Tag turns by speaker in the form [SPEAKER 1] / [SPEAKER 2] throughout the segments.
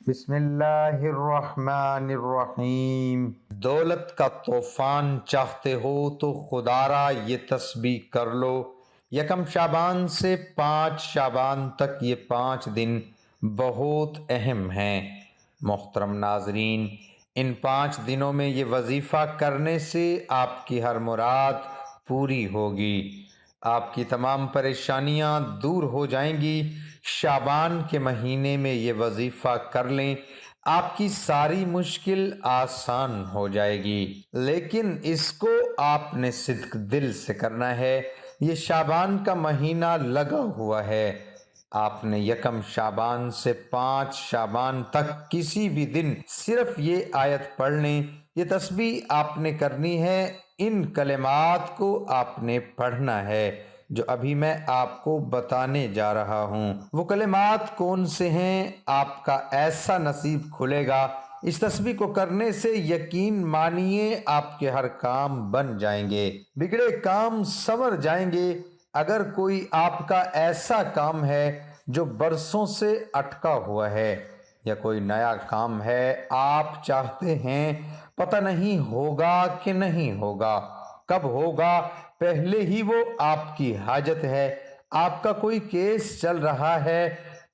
[SPEAKER 1] بسم اللہ الرحمن الرحیم۔ دولت کا طوفان چاہتے ہو تو خدارا یہ تسبیح کر لو، یکم شعبان سے 5 شعبان تک یہ 5 دن بہت اہم ہیں۔ محترم ناظرین، ان 5 دنوں میں یہ وظیفہ کرنے سے آپ کی ہر مراد پوری ہوگی، آپ کی تمام پریشانیاں دور ہو جائیں گی۔ شعبان کے مہینے میں یہ وظیفہ کر لیں، آپ کی ساری مشکل آسان ہو جائے گی، لیکن اس کو آپ نے صدق دل سے کرنا ہے۔ یہ شعبان کا مہینہ لگا ہوا ہے، آپ نے یکم شعبان سے 5 شعبان تک کسی بھی دن صرف یہ آیت پڑھ لیں۔ یہ تسبیح آپ نے کرنی ہے، ان کلمات کو آپ نے پڑھنا ہے جو ابھی میں آپ کو بتانے جا رہا ہوں۔ وہ کلمات کون سے ہیں؟ آپ کا ایسا نصیب کھلے گا، اس تسبیح کو کرنے سے یقین مانیے آپ کے ہر کام بن جائیں گے، بگڑے کام سنور جائیں گے۔ اگر کوئی آپ کا ایسا کام ہے جو برسوں سے اٹکا ہوا ہے، یا کوئی نیا کام ہے آپ چاہتے ہیں پتہ نہیں ہوگا کہ نہیں ہوگا، کب ہوگا، پہلے ہی وہ آپ کی حاجت ہے، آپ کا کوئی کیس چل رہا ہے،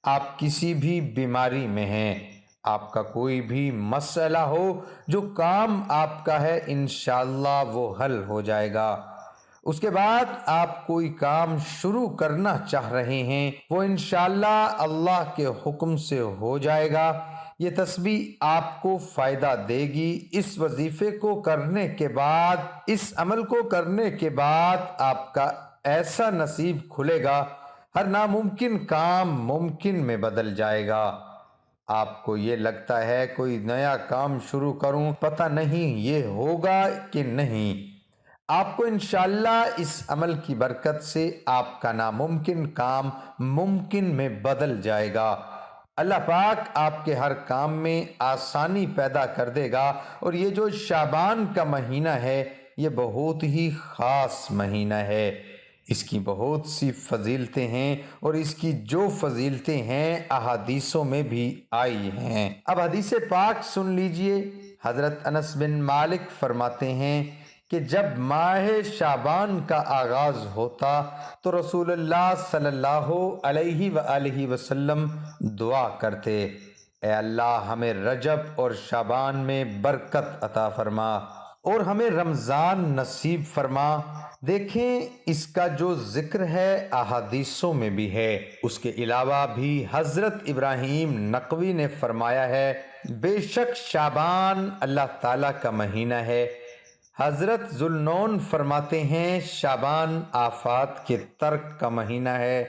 [SPEAKER 1] آپ کسی بھی بیماری میں ہیں، آپ کا کوئی بھی مسئلہ ہو، جو کام آپ کا ہے انشاءاللہ وہ حل ہو جائے گا۔ اس کے بعد آپ کوئی کام شروع کرنا چاہ رہے ہیں، وہ انشاءاللہ اللہ کے حکم سے ہو جائے گا۔ یہ تسبیح آپ کو فائدہ دے گی۔ اس وظیفے کو کرنے کے بعد، اس عمل کو کرنے کے بعد آپ کا ایسا نصیب کھلے گا، ہر ناممکن کام ممکن میں بدل جائے گا۔ آپ کو یہ لگتا ہے کوئی نیا کام شروع کروں، پتہ نہیں یہ ہوگا کہ نہیں، آپ کو انشاءاللہ اس عمل کی برکت سے آپ کا ناممکن کام ممکن میں بدل جائے گا۔ اللہ پاک آپ کے ہر کام میں آسانی پیدا کر دے گا۔ اور یہ جو شعبان کا مہینہ ہے یہ بہت ہی خاص مہینہ ہے، اس کی بہت سی فضیلتیں ہیں، اور اس کی جو فضیلتیں ہیں احادیثوں میں بھی آئی ہیں۔ اب حدیث پاک سن لیجئے۔ حضرت انس بن مالک فرماتے ہیں کہ جب ماہ شعبان کا آغاز ہوتا تو رسول اللہ صلی اللہ علیہ وآلہ وسلم دعا کرتے، اے اللہ ہمیں رجب اور شعبان میں برکت عطا فرما اور ہمیں رمضان نصیب فرما۔ دیکھیں اس کا جو ذکر ہے احادیثوں میں بھی ہے، اس کے علاوہ بھی حضرت ابراہیم نقوی نے فرمایا ہے بے شک شعبان اللہ تعالیٰ کا مہینہ ہے۔ حضرت ذوالنون فرماتے ہیں شعبان آفات کے ترک کا مہینہ ہے۔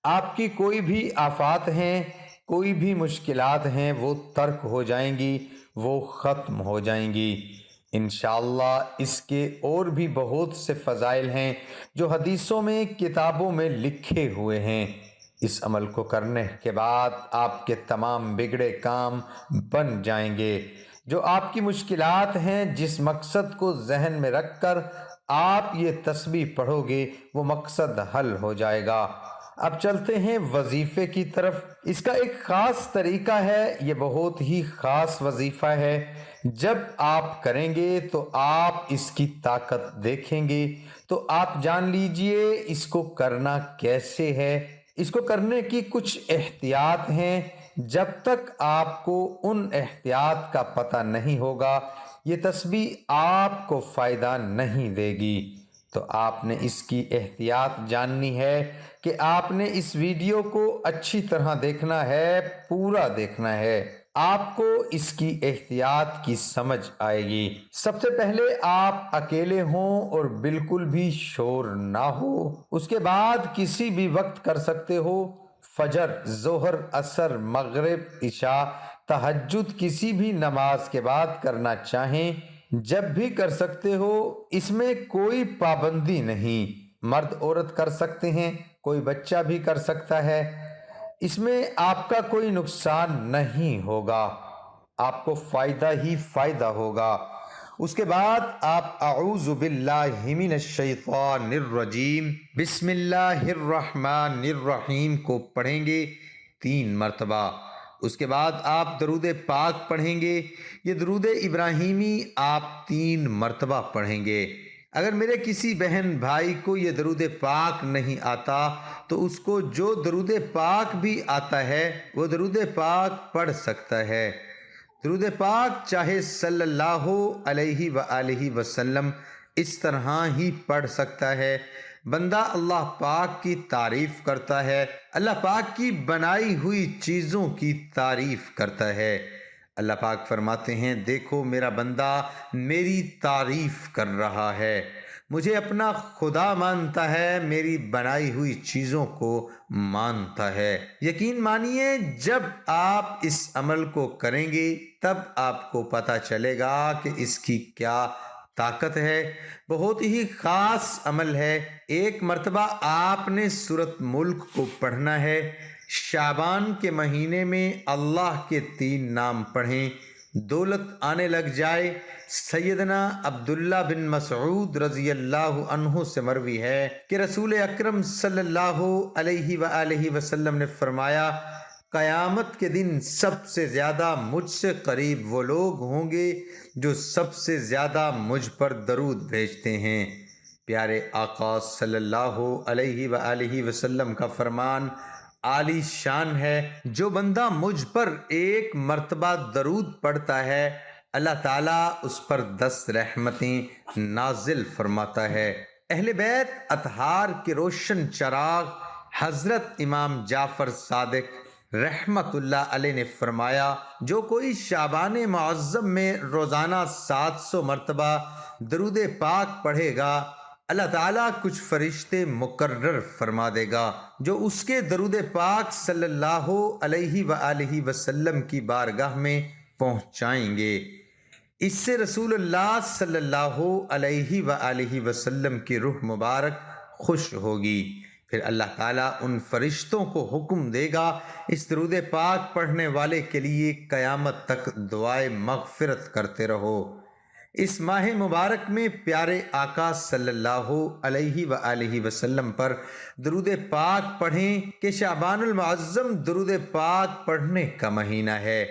[SPEAKER 1] آپ کی کوئی بھی آفات ہیں، کوئی بھی مشکلات ہیں، وہ ترک ہو جائیں گی، وہ ختم ہو جائیں گی انشاءاللہ۔ اس کے اور بھی بہت سے فضائل ہیں جو حدیثوں میں، کتابوں میں لکھے ہوئے ہیں۔ اس عمل کو کرنے کے بعد آپ کے تمام بگڑے کام بن جائیں گے۔ جو آپ کی مشکلات ہیں، جس مقصد کو ذہن میں رکھ کر آپ یہ تسبیح پڑھو گے وہ مقصد حل ہو جائے گا۔ اب چلتے ہیں وظیفے کی طرف۔ اس کا ایک خاص طریقہ ہے، یہ بہت ہی خاص وظیفہ ہے۔ جب آپ کریں گے تو آپ اس کی طاقت دیکھیں گے، تو آپ جان لیجئے اس کو کرنا کیسے ہے۔ اس کو کرنے کی کچھ احتیاط ہیں، جب تک آپ کو ان احتیاط کا پتہ نہیں ہوگا یہ تسبیح آپ کو فائدہ نہیں دے گی۔ تو آپ نے اس کی احتیاط جاننی ہے کہ آپ نے اس ویڈیو کو اچھی طرح دیکھنا ہے، پورا دیکھنا ہے، آپ کو اس کی احتیاط کی سمجھ آئے گی۔ سب سے پہلے آپ اکیلے ہوں اور بالکل بھی شور نہ ہو۔ اس کے بعد کسی بھی وقت کر سکتے ہو، فجر، ظہر، عصر، مغرب، عشاء، تہجد، کسی بھی نماز کے بعد کرنا چاہیں جب بھی کر سکتے ہو، اس میں کوئی پابندی نہیں، مرد عورت کر سکتے ہیں، کوئی بچہ بھی کر سکتا ہے، اس میں آپ کا کوئی نقصان نہیں ہوگا، آپ کو فائدہ ہی فائدہ ہوگا۔ اس کے بعد آپ اعوذ باللہ من الشیطان الرجیم بسم اللہ الرحمن الرحیم کو پڑھیں گے 3 مرتبہ۔ اس کے بعد آپ درود پاک پڑھیں گے۔ یہ درود ابراہیمی آپ 3 مرتبہ پڑھیں گے۔ اگر میرے کسی بہن بھائی کو یہ درود پاک نہیں آتا تو اس کو جو درود پاک بھی آتا ہے وہ درود پاک پڑھ سکتا ہے۔ درود پاک چاہے صلی اللہ علیہ وآلہ وسلم اس طرح ہی پڑھ سکتا ہے۔ بندہ اللہ پاک کی تعریف کرتا ہے، اللہ پاک کی بنائی ہوئی چیزوں کی تعریف کرتا ہے۔ اللہ پاک فرماتے ہیں دیکھو میرا بندہ میری تعریف کر رہا ہے، مجھے اپنا خدا مانتا ہے، میری بنائی ہوئی چیزوں کو مانتا ہے۔ یقین مانیے جب آپ اس عمل کو کریں گے تب آپ کو پتہ چلے گا کہ اس کی کیا طاقت ہے۔ بہت ہی خاص عمل ہے۔ ایک مرتبہ آپ نے سورۃ ملک کو پڑھنا ہے۔ شعبان کے مہینے میں اللہ کے 3 نام پڑھیں، دولت آنے لگ جائے۔ سیدنا عبداللہ بن مسعود رضی اللہ عنہ سے مروی ہے کہ رسول اکرم صلی اللہ علیہ وآلہ وسلم نے فرمایا قیامت کے دن سب سے زیادہ مجھ سے قریب وہ لوگ ہوں گے جو سب سے زیادہ مجھ پر درود بھیجتے ہیں۔ پیارے آقا صلی اللہ علیہ وآلہ وسلم کا فرمان عالی شان ہے، جو بندہ مجھ پر 1 مرتبہ درود پڑھتا ہے اللہ تعالیٰ اس پر 10 رحمتیں نازل فرماتا ہے۔ اہل بیت اطہار کے روشن چراغ حضرت امام جعفر صادق رحمت اللہ علیہ نے فرمایا جو کوئی شعبان معظم میں روزانہ 700 مرتبہ درود پاک پڑھے گا اللہ تعالیٰ کچھ فرشتے مقرر فرما دے گا جو اس کے درود پاک صلی اللہ علیہ وآلہ وسلم کی بارگاہ میں پہنچائیں گے۔ اس سے رسول اللہ صلی اللہ علیہ وآلہ وسلم کی روح مبارک خوش ہوگی۔ پھر اللہ تعالیٰ ان فرشتوں کو حکم دے گا اس درود پاک پڑھنے والے کے لیے قیامت تک دعائے مغفرت کرتے رہو۔ اس ماہ مبارک میں پیارے آقا صلی اللہ علیہ وآلہ وسلم پر درود پاک پڑھیں کہ شعبان المعظم درود پاک پڑھنے کا مہینہ ہے۔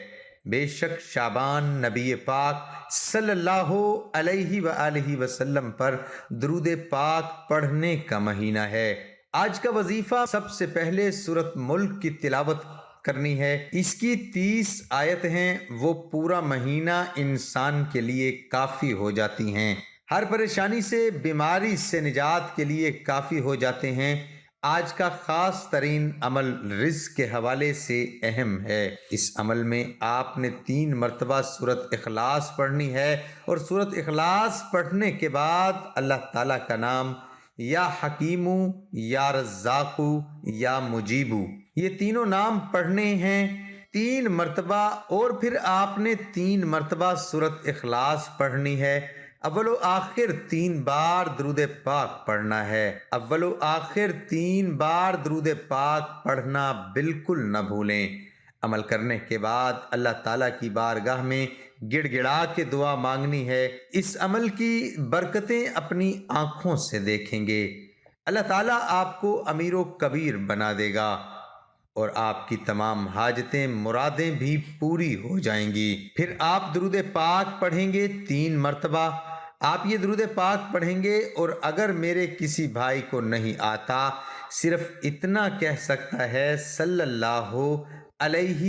[SPEAKER 1] بے شک شعبان نبی پاک صلی اللہ علیہ وآلہ وسلم پر درود پاک پڑھنے کا مہینہ ہے۔ آج کا وظیفہ سب سے پہلے سورۃ ملک کی تلاوت کرنی ہے۔ اس کی 30 آیت ہیں، وہ پورا مہینہ انسان کے لیے کافی ہو جاتی ہیں، ہر پریشانی سے بیماری سے نجات کے لیے کافی ہو جاتے ہیں۔ آج کا خاص ترین عمل رزق کے حوالے سے اہم ہے۔ اس عمل میں آپ نے 3 مرتبہ سورۃ اخلاص پڑھنی ہے اور سورۃ اخلاص پڑھنے کے بعد اللہ تعالیٰ کا نام یا حکیمو یا رزاقو یا مجیبو یہ تینوں نام پڑھنے ہیں 3 مرتبہ، اور پھر آپ نے 3 مرتبہ سورۃ اخلاص پڑھنی ہے۔ اول و آخر 3 بار درود پاک پڑھنا ہے۔ اول و آخر 3 بار درود پاک پڑھنا بالکل نہ بھولیں۔ عمل کرنے کے بعد اللہ تعالیٰ کی بارگاہ میں گڑ گڑا کے دعا مانگنی ہے۔ اس عمل کی برکتیں اپنی آنکھوں سے دیکھیں گے۔ اللہ تعالیٰ آپ کو امیر و کبیر بنا دے گا اور آپ کی تمام حاجتیں مرادیں بھی پوری ہو جائیں گی۔ پھر آپ درود پاک پڑھیں گے 3 مرتبہ۔ آپ یہ درود پاک پڑھیں گے اور اگر میرے کسی بھائی کو نہیں آتا صرف اتنا کہہ سکتا ہے صلی اللہ علیہ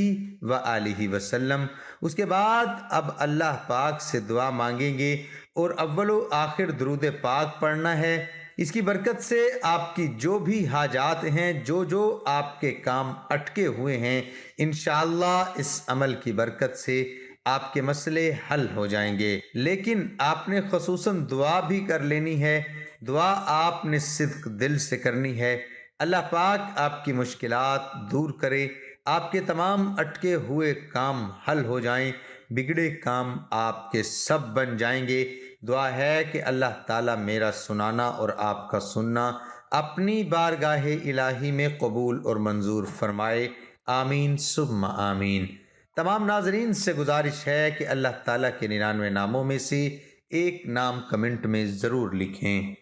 [SPEAKER 1] وآلہ وسلم۔ اس کے بعد اب اللہ پاک سے دعا مانگیں گے اور اول و آخر درود پاک پڑھنا ہے۔ اس کی برکت سے آپ کی جو بھی حاجات ہیں، جو آپ کے کام اٹکے ہوئے ہیں، انشاءاللہ اس عمل کی برکت سے آپ کے مسئلے حل ہو جائیں گے۔ لیکن آپ نے خصوصاً دعا بھی کر لینی ہے۔ دعا آپ نے صدق دل سے کرنی ہے۔ اللہ پاک آپ کی مشکلات دور کرے، آپ کے تمام اٹکے ہوئے کام حل ہو جائیں، بگڑے کام آپ کے سب بن جائیں گے۔ دعا ہے کہ اللہ تعالیٰ میرا سنانا اور آپ کا سننا اپنی بارگاہ الہی میں قبول اور منظور فرمائے، آمین ثم آمین۔ تمام ناظرین سے گزارش ہے کہ اللہ تعالیٰ کے 99 ناموں میں سے ایک نام کمنٹ میں ضرور لکھیں۔